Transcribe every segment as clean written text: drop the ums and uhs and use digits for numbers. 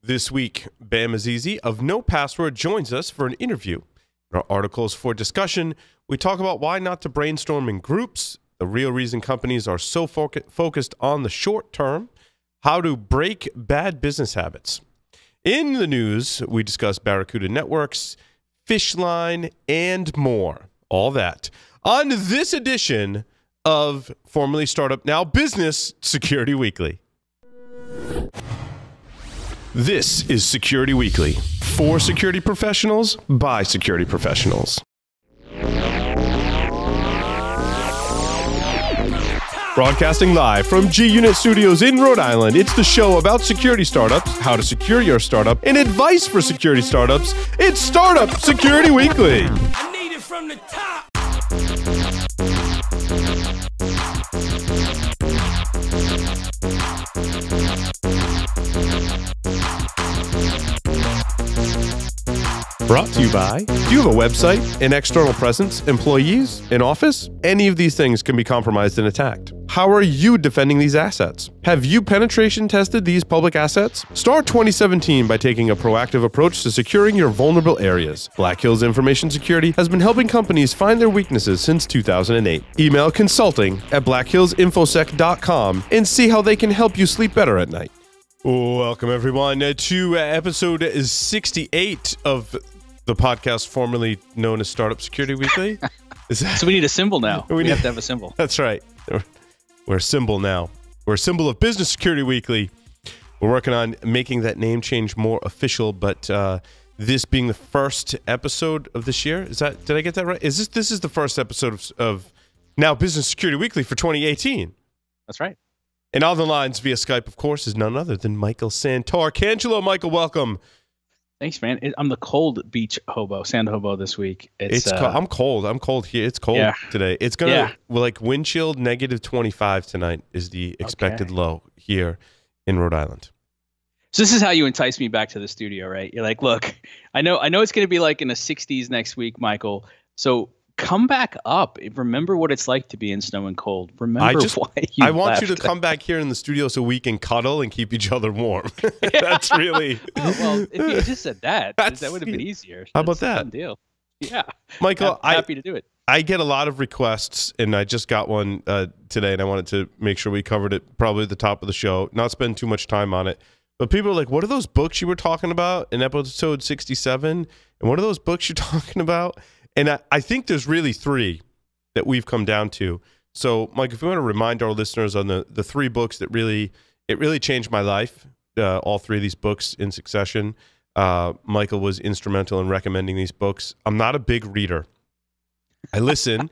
This week, Bam Azizi of NoPassword joins us for an interview. In our articles for discussion, we talk about why not to brainstorm in groups, the real reason companies are so focused on the short term, how to break bad business habits. In the news, we discuss Barracuda Networks, Fishline, and more. All that on this edition of formerly Startup, now Business Security Weekly. This is Security Weekly, for security professionals, by security professionals. Broadcasting live from G-Unit Studios in Rhode Island, it's the show about security startups, how to secure your startup, and advice for security startups. It's Startup Security Weekly. I need it from the top. Brought to you by, do you have a website, an external presence, employees, an office? Any of these things can be compromised and attacked. How are you defending these assets? Have you penetration tested these public assets? Start 2017 by taking a proactive approach to securing your vulnerable areas. Black Hills Information Security has been helping companies find their weaknesses since 2008. Email consulting@blackhillsinfosec.com and see how they can help you sleep better at night. Welcome, everyone, to episode 68 of the podcast formerly known as Startup Security Weekly. So we need a symbol now. We have to have a symbol. That's right. We're a symbol now. We're a symbol of Business Security Weekly. We're working on making that name change more official, but this being the first episode of this year, did I get that right? This is the first episode of now Business Security Weekly for 2018. That's right. And on the lines via Skype, of course, is none other than Michael Santor. Cangelo, Michael, welcome. Thanks, man. I'm the cold beach hobo, sand hobo this week. I'm cold. I'm cold here. It's cold today. It's gonna like wind chill -25 tonight is the expected low here in Rhode Island. So this is how you entice me back to the studio, right? You're like, look, I know it's gonna be like in the 60s next week, Michael. So come back up. Remember what it's like to be in snow and cold. Remember why you I want left. you to come back here in the studio so we can cuddle and keep each other warm. That's really... Oh, well, if you just said that would have been easier. How about that? Fun deal. Yeah. Michael, I'm happy to do it. I get a lot of requests, and I just got one today, and I wanted to make sure we covered it probably at the top of the show, not spend too much time on it. But people are like, what are those books you were talking about in episode 67? And what are those books you're talking about? And I think there's really three that we've come down to. So, Mike, if you want to remind our listeners on the three books that really changed my life, all three of these books in succession, Michael was instrumental in recommending these books. I'm not a big reader. I listen,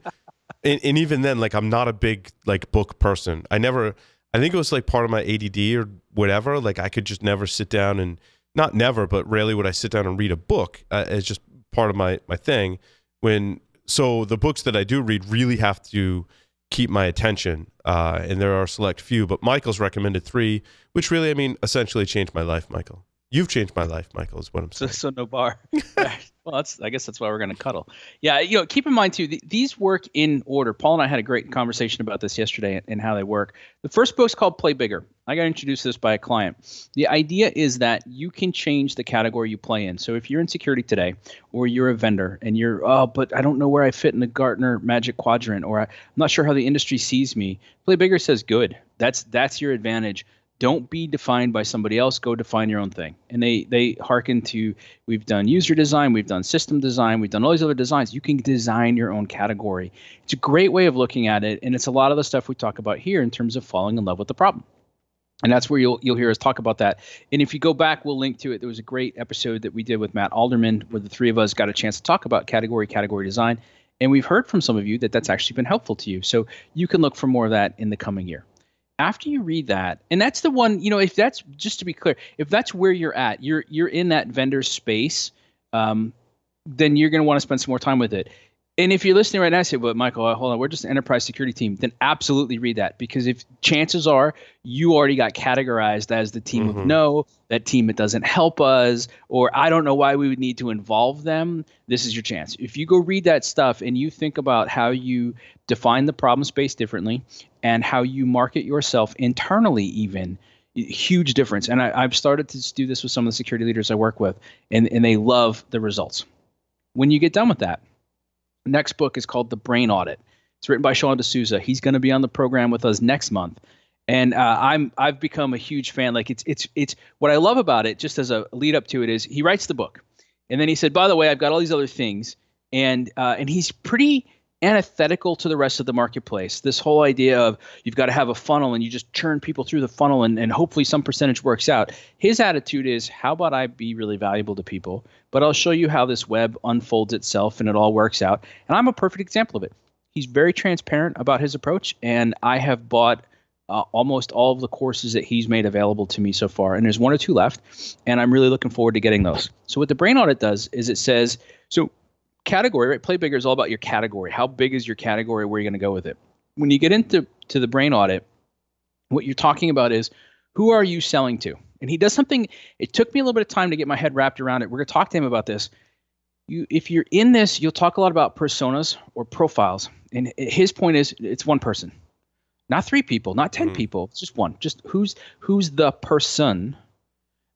and even then, like, I'm not a big book person. I think it was like part of my ADD or whatever. Like, I could just never sit down and, not never, but rarely would I sit down and read a book. It's just part of my thing. So the books that I do read really have to keep my attention, and there are a select few, but Michael's recommended three, which really, essentially changed my life, Michael. You've changed my life, Michael, is what I'm saying. So no bar. Well, I guess that's why we're going to cuddle. Yeah, keep in mind, too, these work in order. Paul and I had a great conversation about this yesterday and how they work. The first book's called Play Bigger. I got introduced to this by a client. The idea is that you can change the category you play in. So if you're in security today, or you're a vendor, and but I don't know where I fit in the Gartner Magic Quadrant, or I'm not sure how the industry sees me, Play Bigger says good. That's your advantage. Don't be defined by somebody else. Go define your own thing. And they hearken to, we've done user design, we've done system design, we've done all these other designs. You can design your own category. It's a great way of looking at it, and it's a lot of the stuff we talk about here in terms of falling in love with the problem. And that's where you'll hear us talk about that. And if you go back, we'll link to it. There was a great episode that we did with Matt Alderman where the three of us got a chance to talk about category design. And we've heard from some of you that that's actually been helpful to you. So you can look for more of that in the coming year. After you read that, and that's the one, if that's, just to be clear, if that's where you're at, you're in that vendor space, then you're going to want to spend some more time with it. And if you're listening right now and say, but Michael, hold on, we're just an enterprise security team, then absolutely read that, because if chances are you already got categorized as the team of no, that team that doesn't help us, or I don't know why we would need to involve them, this is your chance. If you go read that stuff and you think about how you define the problem space differently and how you market yourself internally even, Huge difference. And I've started to do this with some of the security leaders I work with, and they love the results. When you get done with that, the next book is called The Brain Audit. It's written by Sean D'Souza. He's going to be on the program with us next month. And I've become a huge fan. Like it's what I love about it, just as a lead up to it, is he writes the book. And then he said, by the way, I've got all these other things. And he's pretty antithetical to the rest of the marketplace. This whole idea of you've got to have a funnel and you just churn people through the funnel and hopefully some percentage works out. His attitude is, how about I be really valuable to people, but I'll show you how this web unfolds itself and it all works out. And I'm a perfect example of it. He's very transparent about his approach, and I have bought almost all of the courses that he's made available to me so far. And there's 1 or 2 left, and I'm really looking forward to getting those. So what the Brain Audit does is it says, so category, right? Play bigger is all about your category. How big is your category? Where are you going to go with it? When you get into the Brain Audit, what you're talking about is, who are you selling to? And he does something. It took me a little bit of time to get my head wrapped around it. We're going to talk to him about this. If you're in this, you'll talk a lot about personas or profiles. And his point is, it's one person, not 3 people, not 10 people. It's just one. Just who's the person.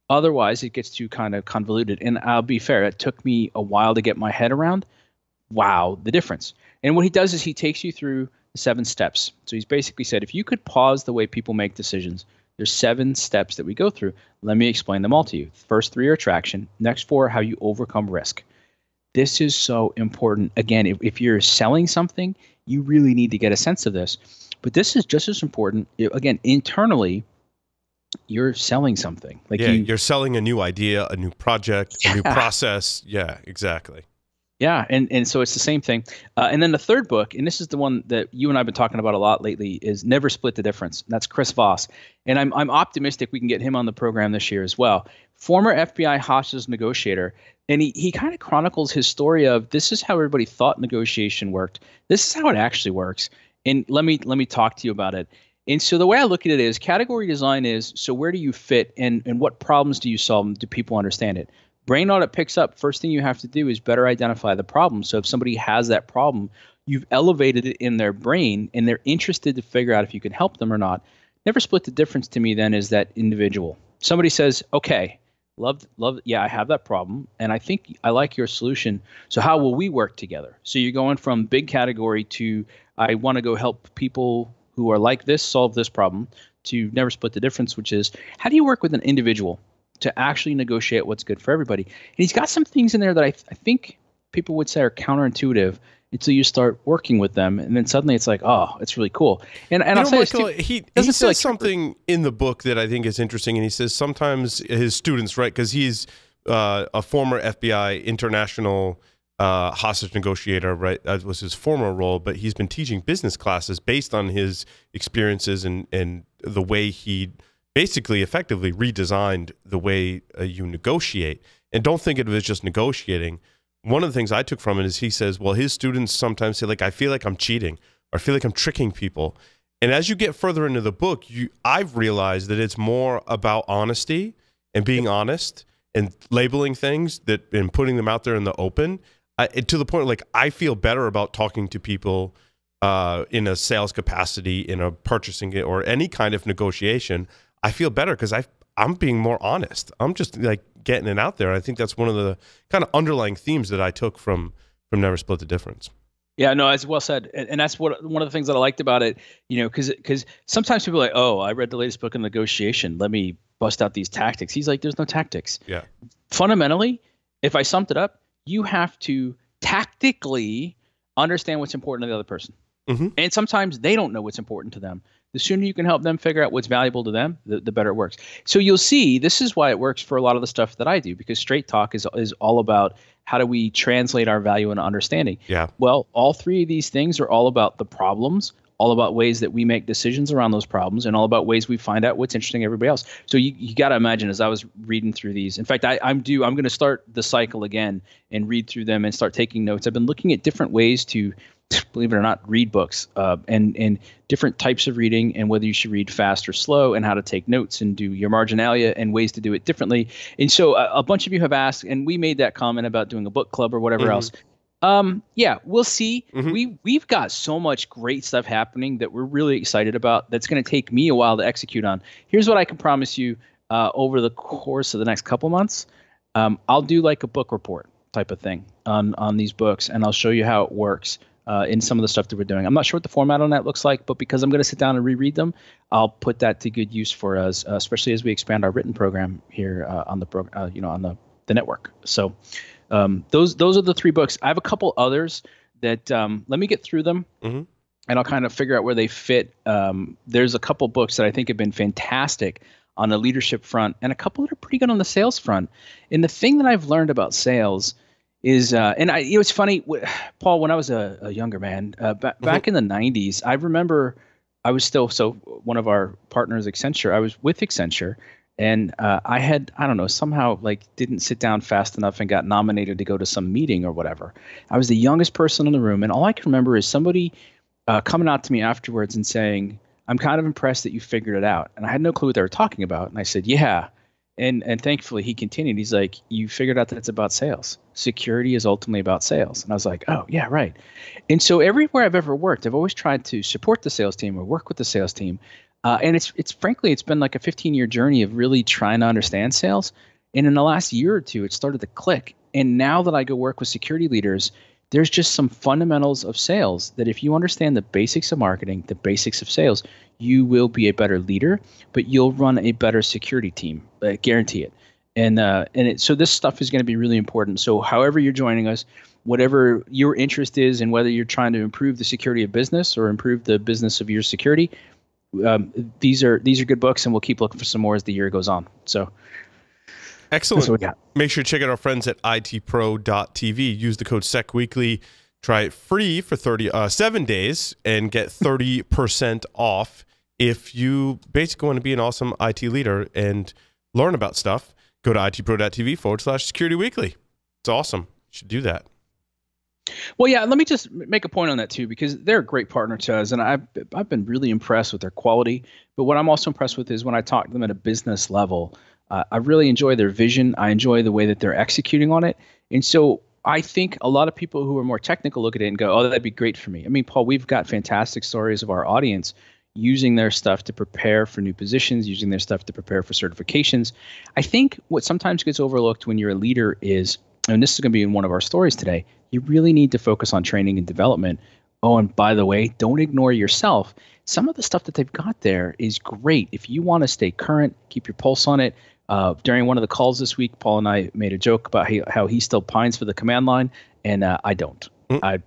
Otherwise, it gets too kind of convoluted. And I'll be fair, it took me a while to get my head around, wow, the difference. And what he does is he takes you through the 7 steps. So he's basically said, if you could pause the way people make decisions, there's 7 steps that we go through. Let me explain them all to you. First 3 are attraction. Next 4, how you overcome risk. This is so important. Again, if you're selling something, you really need to get a sense of this. But this is just as important. Again, internally, you're selling something. Like you're selling a new idea, a new project, a new process. Yeah, exactly. Yeah, and so it's the same thing. And then the third book, and this is the one that you and I have been talking about a lot lately, is Never Split the Difference. And that's Chris Voss. And I'm optimistic we can get him on the program this year as well. Former FBI hostage negotiator. And he kind of chronicles his story of, this is how everybody thought negotiation worked. This is how it actually works. And let me talk to you about it. And so the way I look at it is, category design is, so where do you fit and what problems do you solve? Do people understand it? Brain Audit picks up, first thing you have to do is better identify the problem. So if somebody has that problem, you've elevated it in their brain and they're interested to figure out if you can help them or not. Never Split the Difference to me then is that individual. Somebody says, okay, love, yeah, I have that problem, and I think I like your solution. So how will we work together? So you're going from big category to, I want to go help people who are like this solve this problem, to Never Split the Difference, which is, how do you work with an individual to actually negotiate what's good for everybody? And he's got some things in there that I think people would say are counterintuitive until you start working with them, and then suddenly it's like, oh, it's really cool. And I'll say this too, he says like something in the book that I think is interesting, and he says sometimes his students, right, because he's a former FBI international hostage negotiator, right? That was his former role, but he's been teaching business classes based on his experiences and the way he basically effectively redesigned the way you negotiate. And don't think of it as just negotiating. One of the things I took from it is he says, well, his students sometimes say, like, I feel like I'm cheating, or I feel like I'm tricking people. And as you get further into the book, I've realized that it's more about honesty and being honest and labeling things and putting them out there in the open. To the point, like, I feel better about talking to people in a sales capacity, in a purchasing or any kind of negotiation. I feel better because I'm being more honest. I'm just like getting it out there. I think that's one of the kind of underlying themes that I took from Never Split the Difference. Yeah, no, as well said. And that's one of the things that I liked about it, because sometimes people are like, oh, I read the latest book on negotiation, let me bust out these tactics. He's like, there's no tactics. Yeah. Fundamentally, if I summed it up, you have to tactically understand what's important to the other person. Mm-hmm. And sometimes they don't know what's important to them. The sooner you can help them figure out what's valuable to them, the better it works. So you'll see, this is why it works for a lot of the stuff that I do, because Straight Talk is all about how do we translate our value into understanding. Yeah. Well, all 3 of these things are all about the problems, all about ways that we make decisions around those problems, and all about ways we find out what's interesting to everybody else. So you got to imagine, as I was reading through these, in fact, I'm going to start the cycle again and read through them and start taking notes. I've been looking at different ways to, believe it or not, read books and different types of reading, and whether you should read fast or slow, and how to take notes and do your marginalia and ways to do it differently. And so a bunch of you have asked, and we made that comment about doing a book club or whatever else. Yeah, we'll see. Mm-hmm. We've got so much great stuff happening that we're really excited about. That's going to take me a while to execute on. Here's what I can promise you. Over the course of the next couple months, I'll do like a book report type of thing on these books, and I'll show you how it works in some of the stuff that we're doing. I'm not sure what the format on that looks like, but because I'm going to sit down and reread them, I'll put that to good use for us, especially as we expand our written program here on the on the network. So those are the 3 books. I have a couple others that let me get through them. Mm-hmm. And I'll kind of figure out where they fit. There's a couple books that I think have been fantastic on the leadership front, and a couple that are pretty good on the sales front. And the thing that I've learned about sales is, it's funny, Paul, when I was a younger man, back in the 90s, I remember I was still, so one of our partners, Accenture, I was with Accenture, and I don't know, somehow like didn't sit down fast enough and got nominated to go to some meeting or whatever. I was the youngest person in the room, and all I can remember is somebody coming out to me afterwards and saying, "I'm kind of impressed that you figured it out." And I had no clue what they were talking about. And I said, "Yeah." And thankfully he continued. He's like, "You figured out that it's about sales. Security is ultimately about sales." And I was like, "Oh yeah, right." And so everywhere I've ever worked, I've always tried to support the sales team or work with the sales team. And it's frankly, it's been like a 15-year journey of really trying to understand sales. And in the last year or two, it started to click. And now that I go work with security leaders, there's just some fundamentals of sales that if you understand the basics of marketing, the basics of sales, you will be a better leader, but you'll run a better security team. I guarantee it. So this stuff is going to be really important. So however you're joining us, whatever your interest is, and whether you're trying to improve the security of business or improve the business of your security, these are good books, and we'll keep looking for some more as the year goes on. So. Excellent. That's what we got. Make sure to check out our friends at itpro.tv. Use the code SECWeekly. Try it free for 7 days and get 30% off if you basically want to be an awesome IT leader and learn about stuff. Go to itpro.tv/Security Weekly. It's awesome. You should do that. Well, yeah, let me just make a point on that too, because they're a great partner to us, and I've been really impressed with their quality. But what I'm also impressed with is when I talk to them at a business level, I really enjoy their vision. I enjoy the way that they're executing on it. And so I think a lot of people who are more technical look at it and go, "Oh, that'd be great for me." I mean, Paul, we've got fantastic stories of our audience using their stuff to prepare for new positions, using their stuff to prepare for certifications. I think what sometimes gets overlooked when you're a leader is, and this is going to be in one of our stories today, you really need to focus on training and development. Oh, and by the way, don't ignore yourself. Some of the stuff that they've got there is great. If you want to stay current, keep your pulse on it. During one of the calls this week, Paul and I made a joke about how he still pines for the command line, and I don't. I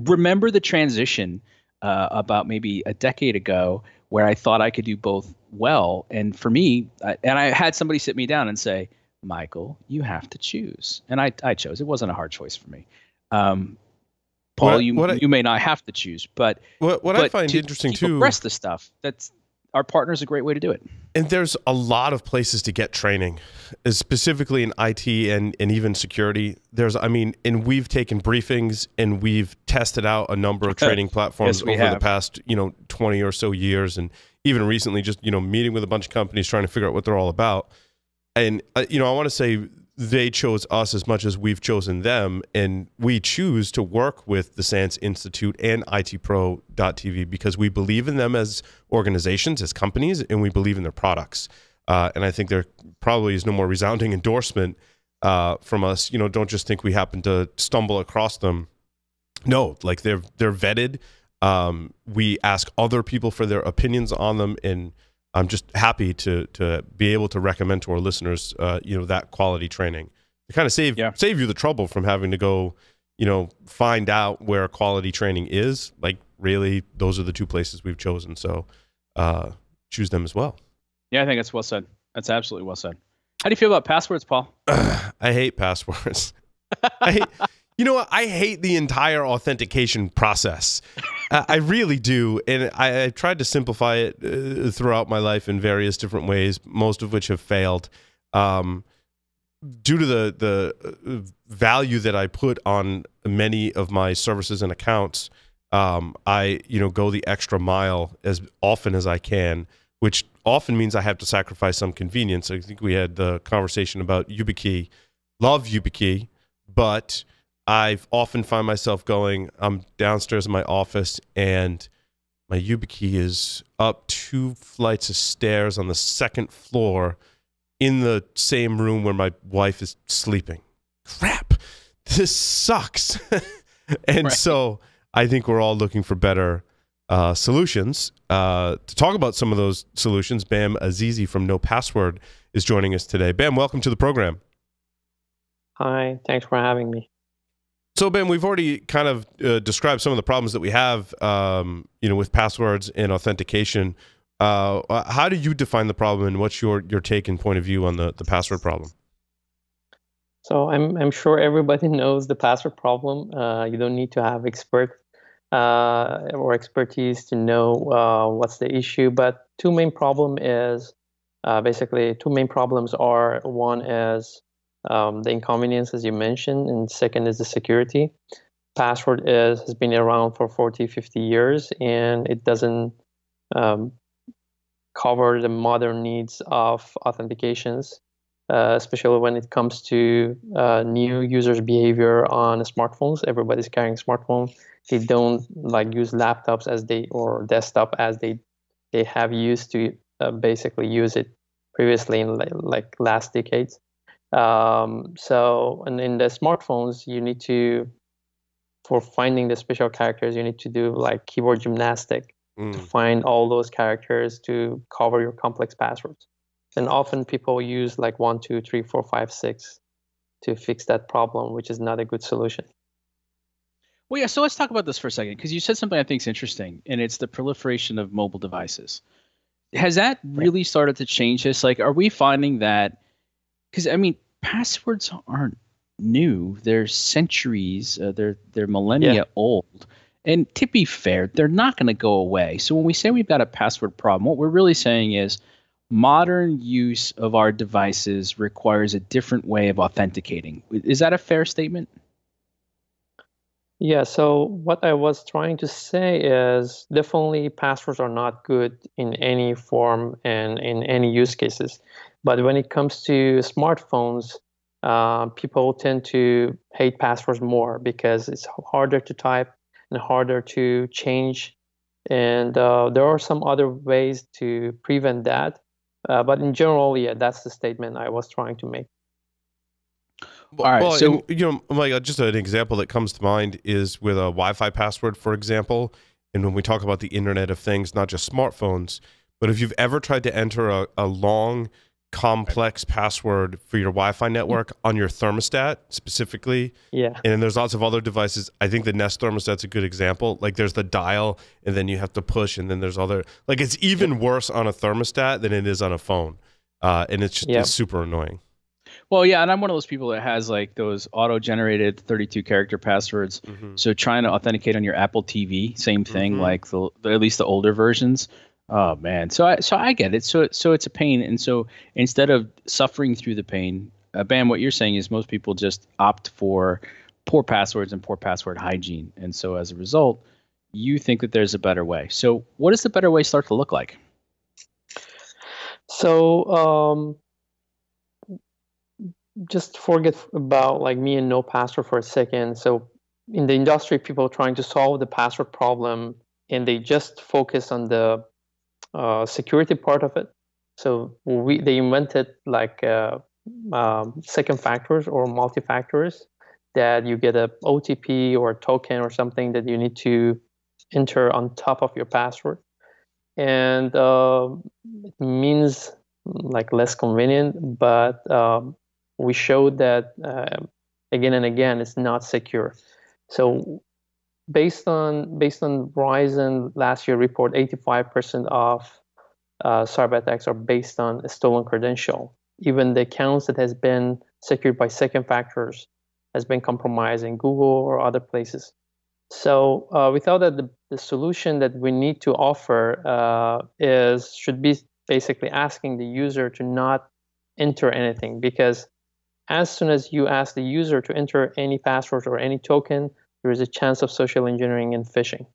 remember the transition about maybe a decade ago where I thought I could do both well, and for me, and I had somebody sit me down and say, "Michael, you have to choose," and I chose. It wasn't a hard choice for me. Paul, you may not have to choose, but I find interesting too, abreast the stuff that's. Our partner is a great way to do it. And there's a lot of places to get training, specifically in IT and even security. And we've taken briefings and we've tested out a number of training platforms over the past, 20 or so years. And even recently just, meeting with a bunch of companies trying to figure out what they're all about. And, I want to say they chose us as much as we've chosen them, and we choose to work with the SANS Institute and itpro.tv because we believe in them as organizations, as companies, and we believe in their products. And I think there probably is no more resounding endorsement from us. Don't just think we happen to stumble across them. No, like they're vetted. We ask other people for their opinions on them, and I'm just happy to be able to recommend to our listeners, that quality training to kind of save you the trouble from having to go, find out where quality training is. Like, really, those are the 2 places we've chosen. So choose them as well. Yeah, I think that's well said. That's absolutely well said. How do you feel about passwords, Paul? I hate passwords. I hate the entire authentication process. I really do. And I tried to simplify it throughout my life in various different ways, most of which have failed. Due to the value that I put on many of my services and accounts, I go the extra mile as often as I can, which often means I have to sacrifice some convenience. I think we had the conversation about YubiKey. Love YubiKey, but I often find myself I'm downstairs in my office and my YubiKey is up 2 flights of stairs on the 2nd floor in the same room where my wife is sleeping. Crap, this sucks. And so I think we're all looking for better solutions. To talk about some of those solutions, Bam Azizi from NoPassword is joining us today. Bam, welcome to the program. Hi, thanks for having me. So, Ben, we've already kind of described some of the problems that we have, with passwords and authentication. How do you define the problem, and what's your take and point of view on the password problem? So, I'm sure everybody knows the password problem. You don't need to have expert or expertise to know what's the issue. But two main problems are: one is the inconvenience, as you mentioned, and second is the security. Password has been around for 40, 50 years, and it doesn't cover the modern needs of authentications, especially when it comes to new users' behavior on smartphones. Everybody's carrying a smartphone. They don't use laptops or desktop as they have used to basically use it previously in last decades. And in the smartphones, you need to, for finding the special characters, you need to do keyboard gymnastic to find all those characters to cover your complex passwords. And often people use 1, 2, 3, 4, 5, 6 to fix that problem, which is not a good solution. Well, yeah, so let's talk about this for a second, because you said something I think is interesting, and it's the proliferation of mobile devices. Has that really started to change this? Are we finding that, because passwords aren't new. They're centuries, they're millennia old. And to be fair, they're not going to go away. So when we say we've got a password problem, what we're really saying is modern use of our devices requires a different way of authenticating. Is that a fair statement? Yeah, so what I was trying to say is definitely passwords are not good in any form and in any use cases. But when it comes to smartphones, people tend to hate passwords more because it's harder to type and harder to change. And there are some other ways to prevent that. But in general, yeah, that's the statement I was trying to make. All right, so just an example that comes to mind is with a Wi-Fi password, for example. And when we talk about the Internet of Things, not just smartphones, but if you've ever tried to enter a long, complex password for your Wi-Fi network on your thermostat specifically, and then there's lots of other devices. I think the Nest thermostat's a good example. There's the dial, and then you have to push, and then there's other. It's even worse on a thermostat than it is on a phone, and it's just it's super annoying. Well, yeah, and I'm one of those people that has those auto-generated 32-character passwords. So trying to authenticate on your Apple TV, same thing, at least the older versions. Oh man, so I get it. So it's a pain, and so instead of suffering through the pain, Bam, what you're saying is most people just opt for poor passwords and poor password hygiene, and so as a result, you think that there's a better way. So what does the better way start to look like? So just forget about me and NoPassword for a second. So in the industry, people are trying to solve the password problem, and they just focus on the security part of it. So they invented second factors or multi-factors that you get a OTP or a token or something that you need to enter on top of your password. And it means less convenient, but we showed that again and again it's not secure. So based on Verizon last year report, 85% of cyber attacks are based on a stolen credential. Even the accounts that has been secured by second factors has been compromised in Google or other places. So we thought that the solution that we need to offer should be basically asking the user to not enter anything, because as soon as you ask the user to enter any password or any token, there is a chance of social engineering and phishing.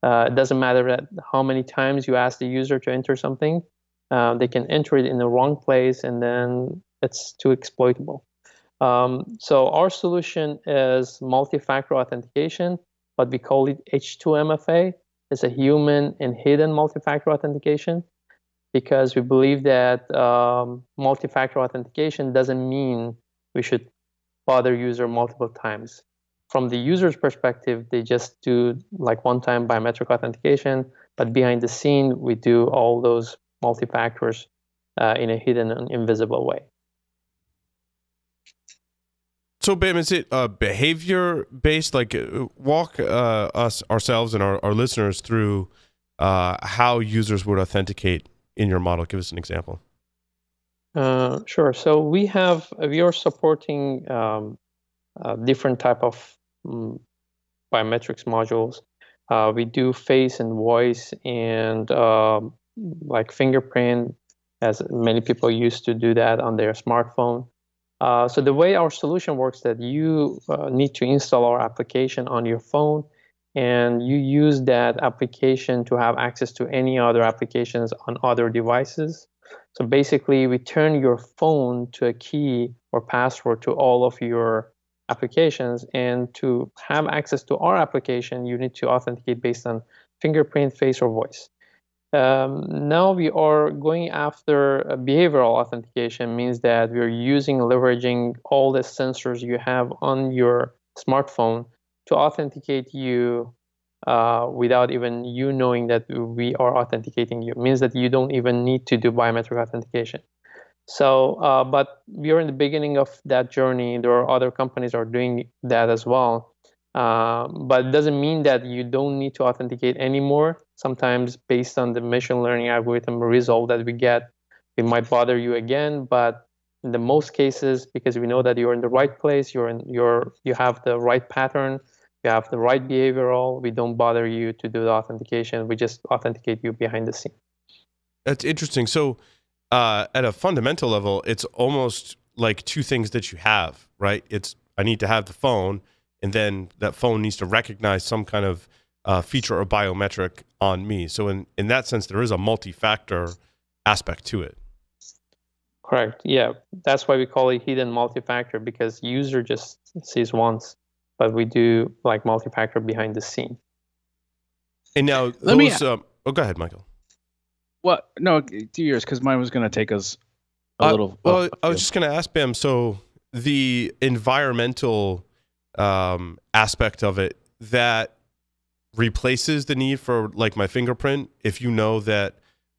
It doesn't matter how many times you ask the user to enter something, they can enter it in the wrong place, and then it's too exploitable. So our solution is multi-factor authentication, but we call it H2MFA. It's a human and hidden multi-factor authentication, because we believe that multi-factor authentication doesn't mean we should bother user multiple times. From the user's perspective, they just do like one-time biometric authentication, but behind the scene, we do all those multi-factors in a hidden and invisible way. So, Bam, is it behavior-based? Like, walk us, ourselves, and our listeners through how users would authenticate in your model. Give us an example. Sure. So we are supporting different type of biometrics modules. We do face and voice and like fingerprint, as many people used to do that on their smartphone. So the way our solution works, that you need to install our application on your phone, and you use that application to have access to any other applications on other devices. So basically, we turn your phone to a key or password to all of your applications, and to have access to our application, you need to authenticate based on fingerprint, face, or voice. Now we are going after behavioral authentication, means that we're leveraging all the sensors you have on your smartphone to authenticate you without even you knowing that we are authenticating you. Means that you don't even need to do biometric authentication. So, but we are in the beginning of that journey. There are other companies are doing that as well. But it doesn't mean that you don't need to authenticate anymore. Sometimes based on the machine learning algorithm result that we get, we might bother you again. But in the most cases, because we know that you're in the right place, you have the right pattern, you have the right behavioral, we don't bother you to do the authentication. We just authenticate you behind the scene. That's interesting. So at a fundamental level, it's almost like two things that you have, right? I need to have the phone, and then that phone needs to recognize some kind of feature or biometric on me. So in that sense, there is a multi-factor aspect to it. Correct. Yeah, that's why we call it hidden multi-factor, because user just sees once, but we do like multi-factor behind the scene. And now, oh, go ahead, Michael. Well, no, do yours, because mine was going to take us a little. Well, I was just going to ask Bam. So the environmental aspect of it, that replaces the need for like my fingerprint. If you know that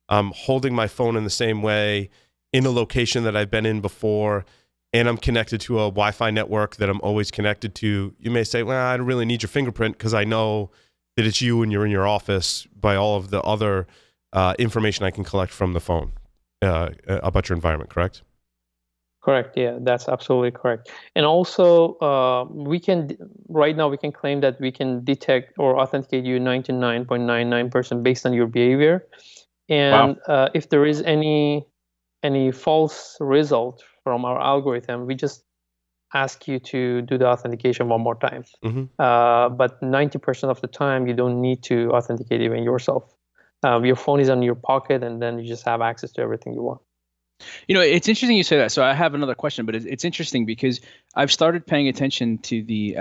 I'm holding my phone in the same way in a location that I've been in before, and I'm connected to a Wi-Fi network that I'm always connected to, you may say, well, I don't really need your fingerprint because I know that it's you and you're in your office by all of the other information I can collect from the phone about your environment, correct? Correct. Yeah, that's absolutely correct. And also, right now we can claim that we can detect or authenticate you 99.99% based on your behavior. And wow. If there is any false result from our algorithm, we just ask you to do the authentication one more time. Mm-hmm. But 90% of the time, you don't need to authenticate even yourself. Your phone is in your pocket, and then you just have access to everything you want. You know, it's interesting you say that. So I have another question, but it's interesting because I've started paying attention to the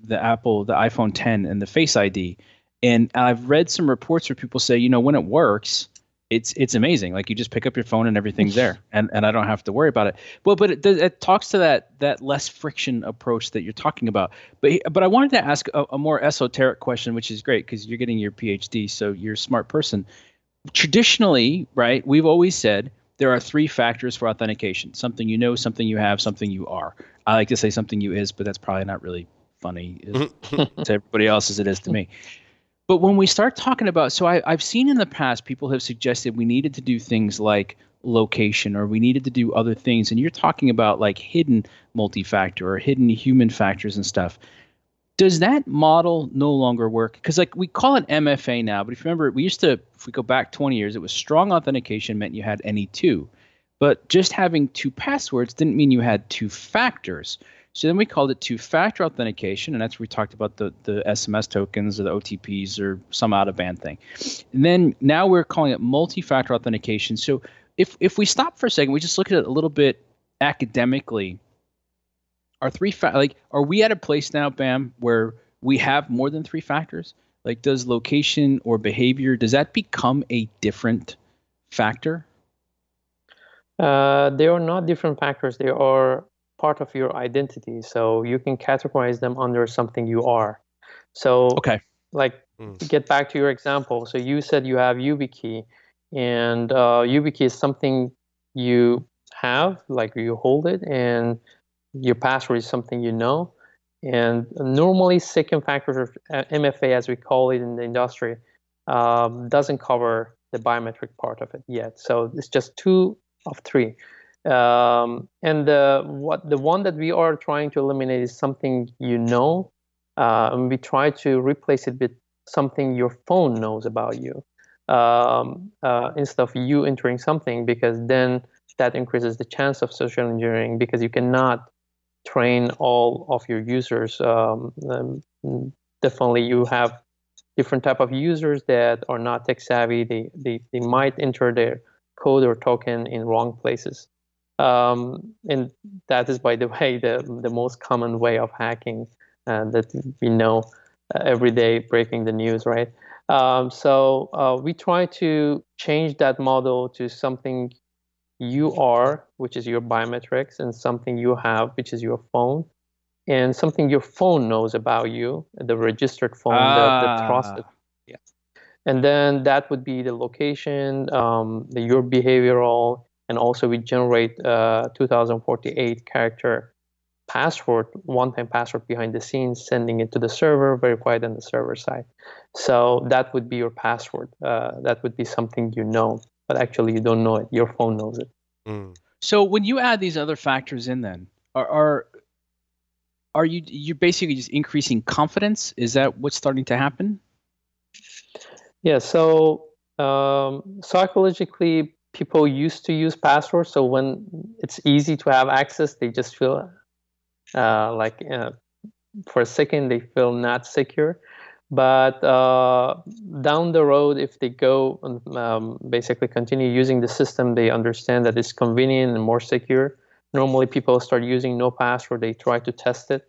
iPhone 10 and the Face ID, and I've read some reports where people say, you know, when it works, it's amazing. Like you just pick up your phone and everything's there, and I don't have to worry about it. Well, but it talks to that less friction approach that you're talking about. But I wanted to ask a more esoteric question, which is great because you're getting your PhD, so you're a smart person. Traditionally, right, we've always said there are three factors for authentication: something you know, something you have, something you are. I like to say something you is, but that's probably not really funny to everybody else as it is to me. But when we start talking about, so I've seen in the past people have suggested we needed to do things like location, or we needed to do other things. And you're talking about like hidden multi-factor or hidden human factors and stuff. Does that model no longer work? Because like we call it MFA now, but if you remember, we used to, if we go back 20 years, it was strong authentication meant you had any two. But just having two passwords didn't mean you had two factors. So then we called it two-factor authentication, and that's where we talked about the SMS tokens or the OTPs or some out-of-band thing. And then now we're calling it multi-factor authentication. So if we stop for a second, we just look at it a little bit academically, are we at a place now, Bam, where we have more than three factors? Like, does location or behavior, does that become a different factor? They are not different factors. They are part of your identity. So you can categorize them under something you are. So, Okay. like, to get back to your example, so you said you have YubiKey, and YubiKey is something you have, like you hold it, and your password is something you know. And normally, second factors, or MFA as we call it in the industry, doesn't cover the biometric part of it yet. So it's just two of three. And the one that we are trying to eliminate is something you know, and we try to replace it with something your phone knows about you, instead of you entering something, because then that increases the chance of social engineering, because you cannot train all of your users. Definitely, you have different type of users that are not tech savvy. They might enter their code or token in wrong places. And that is, by the way, the most common way of hacking that we know every day, breaking the news, right? So we try to change that model to something you are, which is your biometrics, and something you have, which is your phone, and something your phone knows about you, the registered phone, the trusted. Yeah. And then that would be the location, your behavioral, and also we generate 2048 character password, one-time password behind the scenes, sending it to the server, verified on the server side. So that would be your password. That would be something you know, but actually you don't know it. Your phone knows it. So when you add these other factors in, then are you basically just increasing confidence? Is that what's starting to happen? Yeah. So psychologically, people used to use passwords. So when it's easy to have access, they just feel like for a second they feel not secure. But down the road, if they go and basically continue using the system, they understand that it's convenient and more secure. Normally, people start using NoPassword. They try to test it.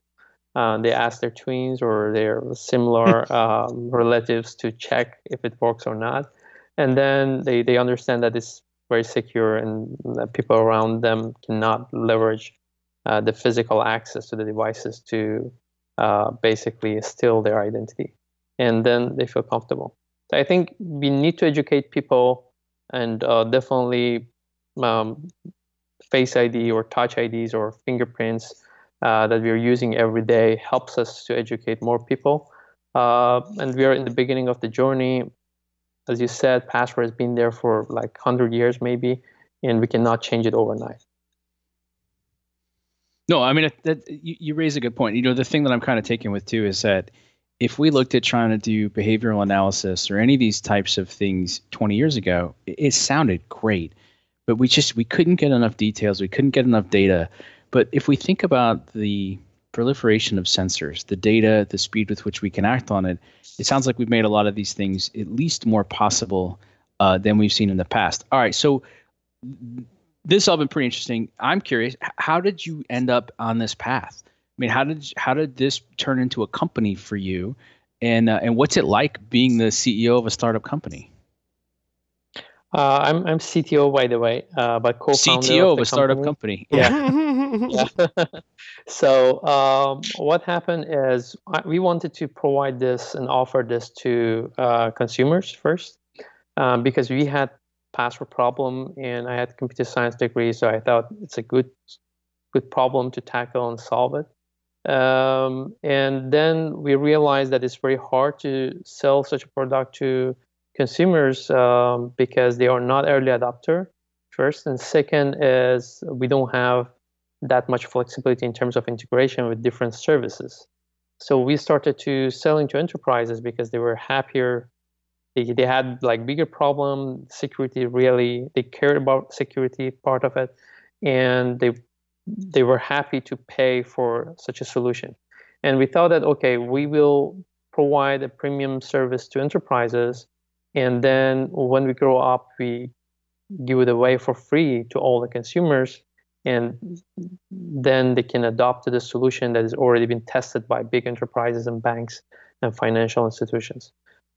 They ask their twins or their similar relatives to check if it works or not. And then they understand that it's very secure, and that people around them cannot leverage the physical access to the devices to basically steal their identity. And then they feel comfortable. So I think we need to educate people, and definitely Face ID or Touch IDs or fingerprints that we are using every day helps us to educate more people. And we are in the beginning of the journey. As you said, password has been there for like 100 years maybe, and we cannot change it overnight. No, I mean, you raise a good point. The thing that I'm kind of taking with too is that if we looked at trying to do behavioral analysis or any of these types of things 20 years ago, it sounded great, but we couldn't get enough details. We couldn't get enough data. But if we think about the proliferation of sensors, the data, the speed with which we can act on it, it sounds like we've made a lot of these things at least more possible than we've seen in the past. All right, so this has all been pretty interesting. I'm curious, how did you end up on this path? I mean, how did this turn into a company for you, and what's it like being the CEO of a startup company? I'm CTO, by the way, but co-founder CTO of a startup company. Yeah. Yeah. So what happened is we wanted to provide this and offer this to consumers first, because we had password problem, and I had computer science degree, so I thought it's a good problem to tackle and solve it. And then we realized that it's very hard to sell such a product to consumers because they are not early adopter, first, and second is we don't have that much flexibility in terms of integration with different services. So we started to selling to enterprises because they were happier. They had like bigger problem, security, really they cared about security part of it, and they were happy to pay for such a solution. And we thought that, okay, we will provide a premium service to enterprises, and then when we grow up, we give it away for free to all the consumers. and then they can adopt the solution that has already been tested by big enterprises and banks and financial institutions.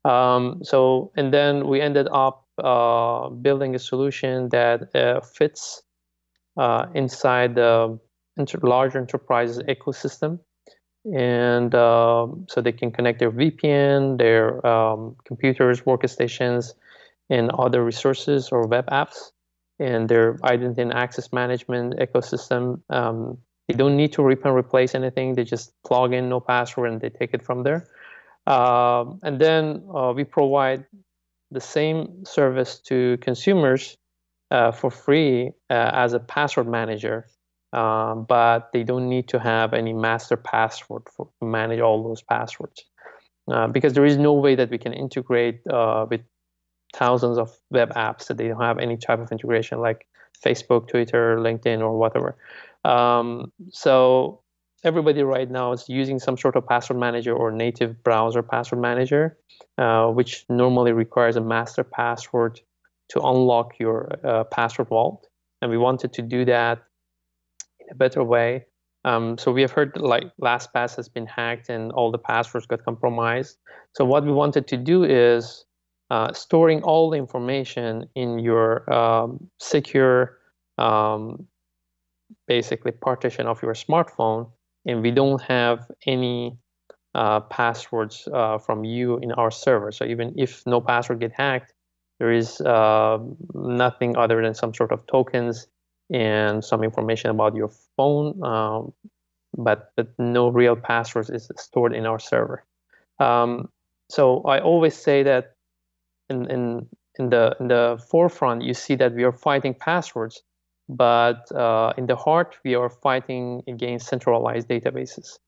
And then we ended up building a solution that fits inside the large enterprise ecosystem. And so they can connect their VPN, their computers, workstations, and other resources or web apps, and their identity and access management ecosystem. They don't need to rip and replace anything. They just plug in NoPassword and they take it from there. And then we provide the same service to consumers for free as a password manager, but they don't need to have any master password to manage all those passwords, because there is no way that we can integrate with thousands of web apps that they don't have any type of integration, like Facebook, Twitter, LinkedIn, or whatever. So everybody right now is using some sort of password manager or native browser password manager, which normally requires a master password to unlock your password vault. And we wanted to do that in a better way. So we have heard like LastPass has been hacked and all the passwords got compromised. So what we wanted to do is storing all the information in your secure, basically partition of your smartphone, and we don't have any passwords from you in our server. So even if NoPassword get hacked, there is nothing other than some sort of tokens and some information about your phone, but no real passwords is stored in our server. So I always say that in the forefront, you see that we are fighting passwords, but in the heart, we are fighting against centralized databases.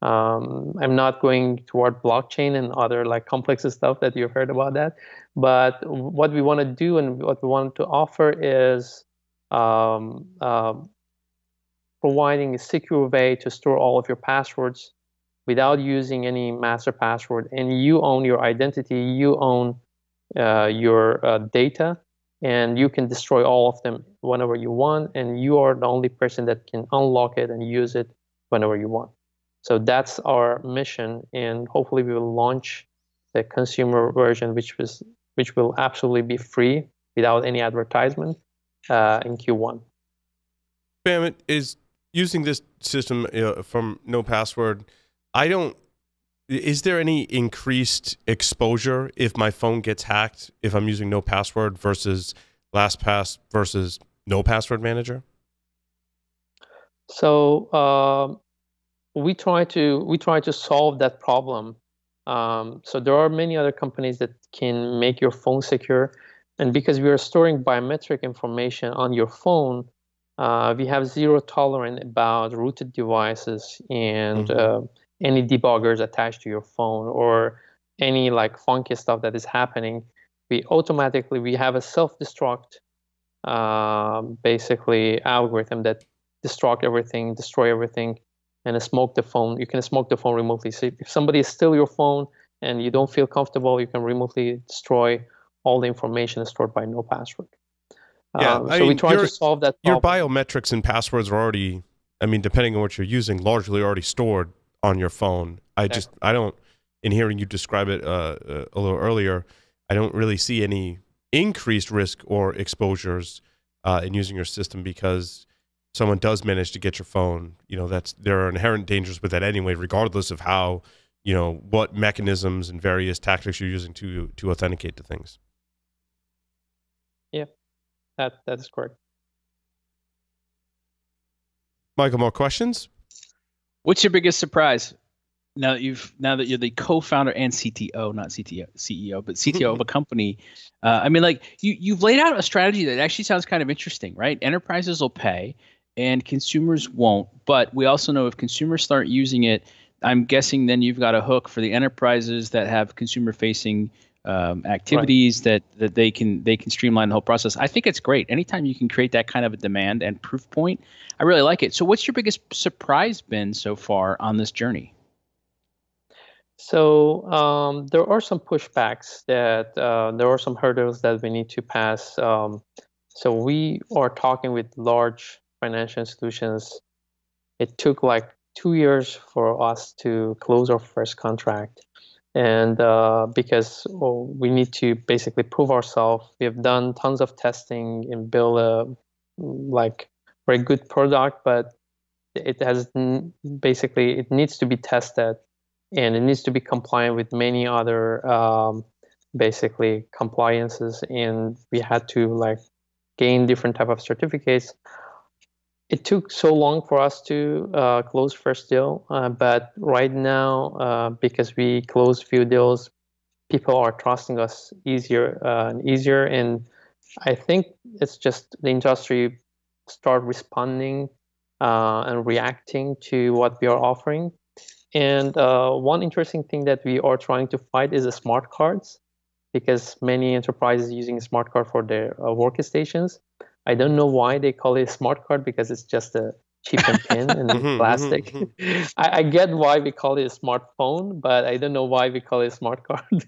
I'm not going toward blockchain and other like complex stuff that you've heard about that, but what we want to do and what we want to offer is providing a secure way to store all of your passwords without using any master password, and you own your identity, you own your data, and you can destroy all of them whenever you want, and you are the only person that can unlock it and use it whenever you want. So that's our mission, and hopefully we will launch the consumer version, which will absolutely be free without any advertisement in Q1. Bam, is using this system from NoPassword, is there any increased exposure if my phone gets hacked if I'm using NoPassword versus LastPass versus NoPassword Manager? So we try to solve that problem. So there are many other companies that can make your phone secure, and because we are storing biometric information on your phone, we have zero tolerance about rooted devices and any debuggers attached to your phone or any like funky stuff that is happening. We have a self-destruct basically algorithm that destroy everything, and smoke the phone. You can smoke the phone remotely. So if somebody steals your phone and you don't feel comfortable, you can remotely destroy all the information stored by NoPassword. So we try to solve that problem. Your biometrics and passwords are already, depending on what you're using, largely already stored on your phone. In hearing you describe it a little earlier, I don't really see any increased risk or exposures in using your system, because someone does manage to get your phone. There are inherent dangers with that anyway, regardless of how, what mechanisms and various tactics you're using to authenticate to things. Yeah, that is correct. Michael, more questions? What's your biggest surprise now that you're the co-founder and CTO, not CEO, but CTO of a company? You've laid out a strategy that actually sounds kind of interesting, right? Enterprises will pay and consumers won't. But we also know if consumers start using it, I'm guessing then you've got a hook for the enterprises that have consumer-facing activities, right, that they can streamline the whole process. I think it's great. Anytime you can create that kind of a demand and proof point, I really like it. So what's your biggest surprise been so far on this journey? So there are some pushbacks that there are some hurdles that we need to pass. So we are talking with large financial institutions, it took like 2 years for us to close our first contract. And because we need to basically prove ourselves, we have done tons of testing and build a like very good product, but it has basically, it needs to be tested and it needs to be compliant with many other basically compliances, and we had to like gain different type of certificates. It took so long for us to close first deal, but right now, because we closed few deals, people are trusting us easier and easier, and I think it's just the industry start responding and reacting to what we are offering. And one interesting thing that we are trying to fight is the smart cards, because many enterprises using smart card for their workstations. I don't know why they call it a smart card, because it's just a chip and pin and plastic. I get why we call it a smartphone, but I don't know why we call it a smart card.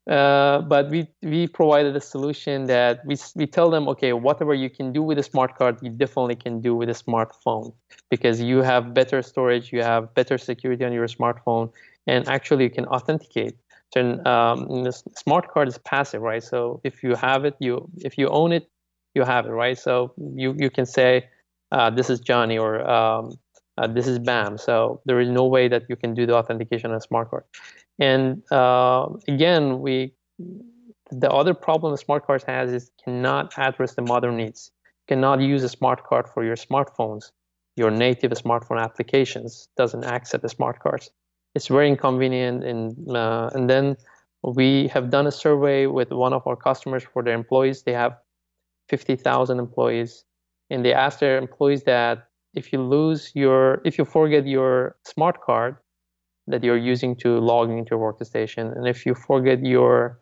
But we provided a solution that we tell them, okay, whatever you can do with a smart card, you definitely can do with a smartphone, because you have better storage, you have better security on your smartphone, and actually you can authenticate. So the smart card is passive, right? So if you have it, if you own it, you have it, right? So you can say, this is Johnny, or this is Bam. So there is no way that you can do the authentication on a smart card. And again, the other problem the smart cards has is cannot address the modern needs. Cannot use a smart card for your smartphones. Your native smartphone applications doesn't accept the smart cards. It's very inconvenient. And then we have done a survey with one of our customers for their employees. They have 50,000 employees, and they asked their employees that if you forget your smart card that you're using to log into your workstation, and if you forget your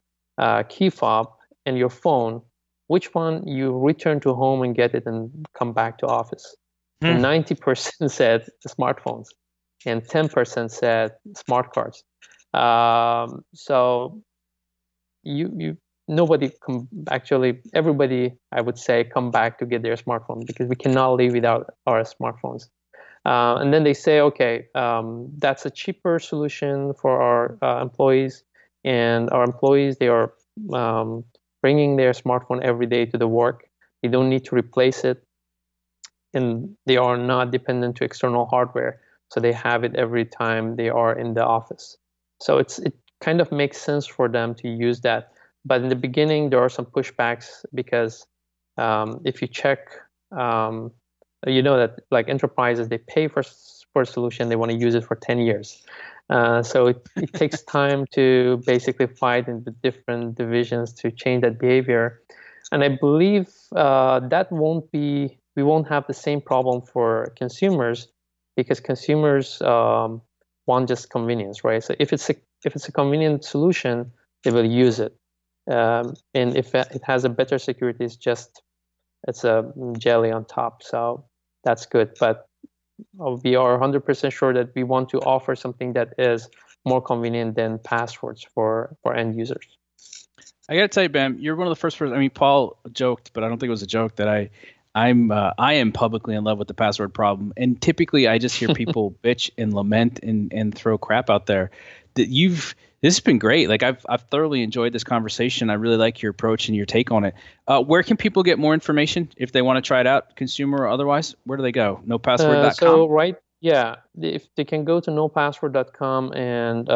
key fob and your phone, which one you return to home and get it and come back to office? And 90% said smartphones, and 10% said smart cards. So nobody everybody, I would say, come back to get their smartphone, because we cannot live without our smartphones. And then they say, okay, that's a cheaper solution for our employees, and our employees, they are bringing their smartphone every day to the work. They don't need to replace it, and they are not dependent to external hardware, so they have it every time they are in the office. So it kind of makes sense for them to use that. But in the beginning, there are some pushbacks, because if you check, you know that like enterprises, they pay for a solution, they want to use it for 10 years. So it takes time to basically fight in the different divisions to change that behavior. And I believe that we won't have the same problem for consumers, because consumers want just convenience, right? So if it's a convenient solution, they will use it. And if it has a better security, it's a jelly on top. So that's good. But we are 100% sure that we want to offer something that is more convenient than passwords for end users. I got to tell you, Bam, you're one of the first person. I mean, Paul joked, but I don't think it was a joke, that I am publicly in love with the password problem. And typically I just hear people bitch and lament and throw crap out there. This has been great. Like I've thoroughly enjoyed this conversation. I really like your approach and your take on it. Where can people get more information if they want to try it out, consumer or otherwise? Where do they go? NoPassword.com? If they can go to NoPassword.com and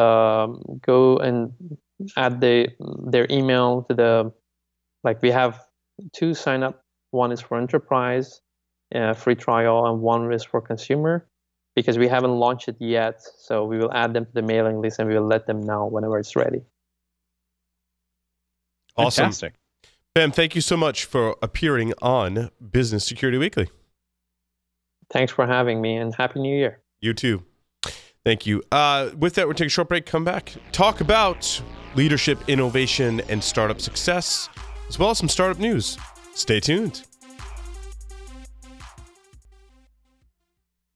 go and add their email to we have 2 sign up. One is for enterprise, free trial, and one is for consumer, because we haven't launched it yet. So we will add them to the mailing list, and we will let them know whenever it's ready. Awesome. Fantastic. Bam, thank you so much for appearing on Business Security Weekly. Thanks for having me, and Happy New Year. You too. Thank you. With that, we'll take a short break, come back, talk about leadership, innovation, and startup success, as well as some startup news. Stay tuned.